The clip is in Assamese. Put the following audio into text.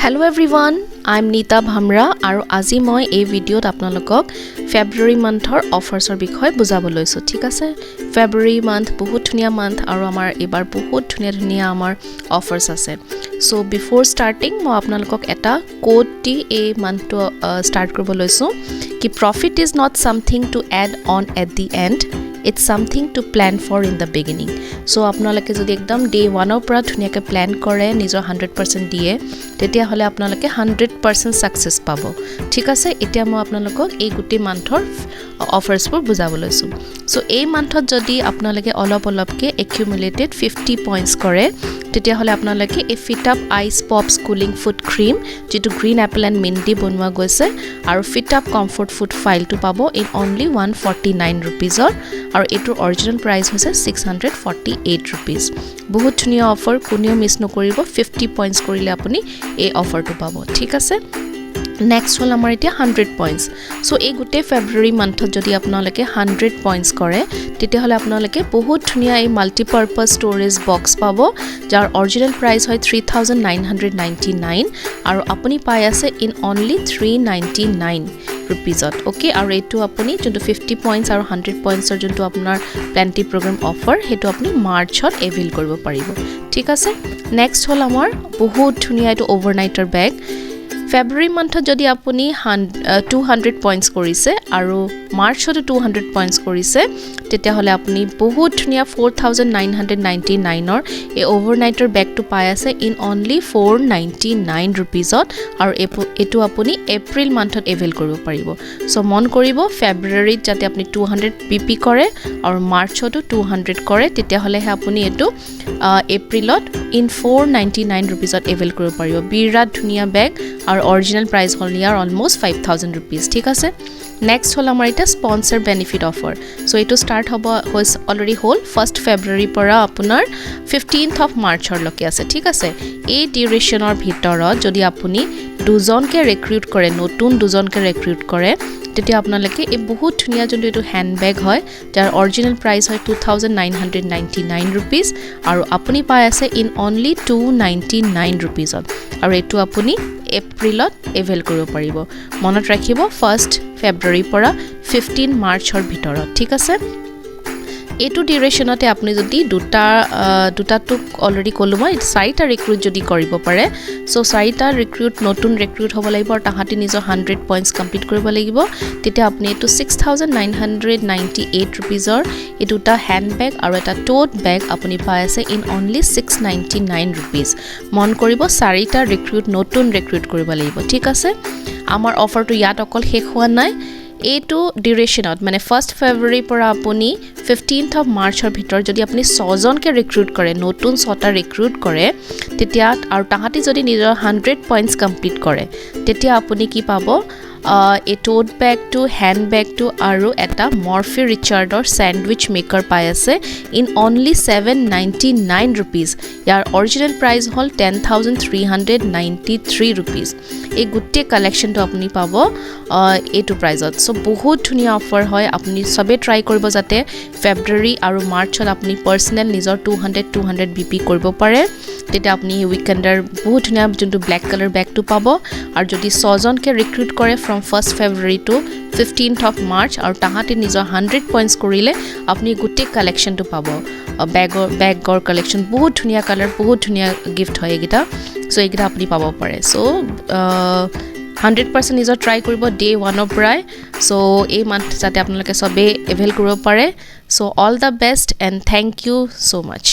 Hello everyone, I'm Nita Bhamra আৰু আজি মই এই ভিডিঅ'ত আপোনালোকক ফেব্ৰুৱাৰী মান্থৰ অফাৰ্ছৰ বিষয়ে বুজাব লৈছো ঠিক আছে ফেব্ৰুৱাৰী মান্থ বহুত ধুনীয়া মান্থ আৰু আমাৰ এবাৰ বহুত ধুনীয়া আমাৰ অফাৰ্ছ আছে সো বিফোৰ স্টাৰ্টিং মই আপোনালোকক এটা কোড দি এই মান্থটো স্টাৰ্ট কৰিব লৈছো কি profit is not something to add on at the end It's something to plan for in the beginning. So আপোনালোকে যদি একদম ডে 1 ৰ পৰা ধুনিয়াকৈ প্ল্যান কৰে নিজৰ 100% দিয়ে তেতিয়া হলে আপোনালোকে 100% সাকসেস পাব ঠিক আছে এতিয়া মই আপোনালোকক এই গুটি মান্থৰ অফাৰ্ছবোৰ বুজাব লৈছো সো এই মান্থত যদি আপোনালোকে অলপকে একিউমুলেটেড 50 পইণ্টস কৰে তেতিয়া হলে আপোনালোকে এই ফিট আপ আইস পপস কুলিং ফুড ক্ৰীম যেটো গ্ৰীন এপল এণ্ড মিন্ট দি বনোৱা গৈছে আৰু ফিট আপ কমফৰ্ট ফুড ফাইলটো পাব ইন অনলি 149 rupeesৰ আৰু এটোৰ অৰিজিনাল প্ৰাইস হৈছে 648 rupees বহুত ধুনীয়া অফাৰ কোনেও মিছ নকৰিব 50 পইণ্টস কৰিলে আপুনি এই অফাৰটো পাব ঠিক আছে নেক্সট হল আমাৰ এতিয়া 100 পইণ্টস সো এই গুটে ফেব্ৰুৱাৰী মান্থত যদি আপোনালোকে 100 পইণ্টস কৰে তেতিয়া হলে আপোনালোকে বহুত ধুনীয়া এই মাল্টিপাৰপাস ষ্টৰেজ বক্স পাব যাৰ অৰিজিনাল প্ৰাইস হয় 3999 আৰু আপুনি পাই আছে ইন অনলি 399 rupeesত ওকে আৰু এটো আপুনি যোনটো 50 পইণ্টস আৰু 100 পইণ্টসৰ যোনটো আপোনাৰ প্লেন্টি প্ৰগ্ৰাম অফাৰ হেটো আপুনি মাৰ্চত এভেইল কৰিব পাৰিব ঠিক আছে নেক্সট হল আমাৰ বহুত ধুনীয়া এটো ওভাৰনাইটাৰ বেগ ফেব্ৰুৱাৰী মান্থত যদি আপুনি 200 পইণ্টস কৰিছে আৰু মাৰ্চত 200 পইণ্টস কৰিছে তেতিয়া হলে আপুনি বহুত ধুনীয়া 4999 ৰ এই ওভাৰনাইটাৰ বেগটো পাই আছে ইন অনলি 499 rupeesত আৰু এটো আপুনি এপ্ৰিল মান্থত এভেইল কৰিব পাৰিব সো মন কৰিব ফেব্ৰুৱাৰীত যাতে আপুনি 200 পিপি কৰে আৰু মাৰ্চতো 200 কৰে তেতিয়া হলে আপুনি এটো এপ্ৰিলত ইন 499 rupeesত এভেইল কৰিব পাৰিব বিৰাট ধুনীয়া বেগ আৰু অৰিজিনাল প্ৰাইস হল ইয়াৰ অলমোস্ট 5000 rupees ঠিক আছে নেক্সট হল আমাৰ এটা স্পন্সৰ বেনিফিট অফাৰ সো এটো স্টাৰ্ট হ'ব অলৰেডি হল 1st ফেব্ৰুৱাৰী পৰা আপোনাৰ 15th অফ মাৰ্চৰ লৈকে আছে ঠিক আছে এই ডিউৰেচনৰ ভিতৰত যদি আপুনি দুজনকে ৰিক্ৰুট কৰে নতুন দুজনকে ৰিক্ৰুট কৰে তেতিয়া আপোনালোকে এই বহুত ধুনীয়া যোনটো এটো হ্যান্ডবেগ হয় যাৰ অৰিজিনাল প্ৰাইস হয় 2999 rupees আৰু আপুনি পাই আছে ইন অনলি 299 rupeesত আৰু এটো আপুনি এপ্ৰিলত এভেইল কৰিব পাৰিব মনত ৰাখিব 1st ফেব্ৰুৱাৰী পৰা 15 মাৰ্চৰ ভিতৰত ঠিক আছে এটো ডিউৰেচনতে আপুনি যদি দুটাটো অলৰেডি কলো মই 4টা ৰিক্ৰুট যদি কৰিব পাৰে সো 4টা ৰিক্ৰুট নতুন ৰিক্ৰুট হ'ব লাগিব আৰু তাহাঁতি নিজৰ 100 পইণ্টস কমপ্লিট কৰিব লাগিব তেতিয়া আপুনি এটো 6998 rupeesৰ এই দুটা হ্যান্ডবেগ আৰু এটা টোট বেগ আপুনি পাই আছে ইন অনলি 699 rupees মন কৰিব 4টা ৰিক্ৰুট নতুন ৰিক্ৰুট কৰিব লাগিব ঠিক আছে আমাৰ অফাৰটো ইয়াত অকল শেষ হোৱা নাই এটো ডিউৰেচনত মানে 1st ফেব্ৰুৱাৰী পৰা আপুনি 15th অফ মাৰ্চৰ ভিতৰ যদি আপুনি 6 জনকে ৰিক্ৰুট কৰে নতুন 6টা ৰিক্ৰুট কৰে তেতিয়া আৰু তাহাঁতি যদি নিজৰ 100 পইণ্টস কমপ্লিট কৰে তেতিয়া আপুনি কি পাব এ টোট বেগটো হ্যান্ড বেগটো আৰু এটা মৰফি ৰিচাৰ্ডৰ স্যান্ডউইচ মেকাৰ পাই আছে in only 799 rupees year original price hall 10393 rupees এই গুটে কালেকশনটো আপুনি পাব এটো প্ৰাইসত সো বহুত ধুনীয়া অফাৰ হয় আপুনি সবে ট্ৰাই কৰিব যাতে ফেব্ৰুৱাৰী আৰু মাৰ্চত আপুনি পাৰ্সোনাল নিজৰ 200 বিপি কৰিব পাৰে তেতিয়া আপুনি উইকেণ্ডৰ বহুত ধুনীয়া যোনটো ব্ল্যাক কালাৰ বেগটো পাব আৰু যদি 6 জনকে ৰিক্ৰুট কৰে from 1st February to 15th of March আৰু তাহাঁতি নিজৰ 100 পইণ্টস কৰিলে আপুনি গুটি কালেকশনটো পাব বেগৰ কালেকশন বহুত ধুনীয়া কালাৰ বহুত ধুনীয়া গিফট হয় এগিটা সো এগিটা আপুনি পাব পাৰে সো 100% নিজৰ ট্ৰাই কৰিব ডে 1 ৰ পৰাই সো এই মান্থ যাতে আপোনালোকে সবে এভেইল কৰিব পাৰে so all the best and thank you so mass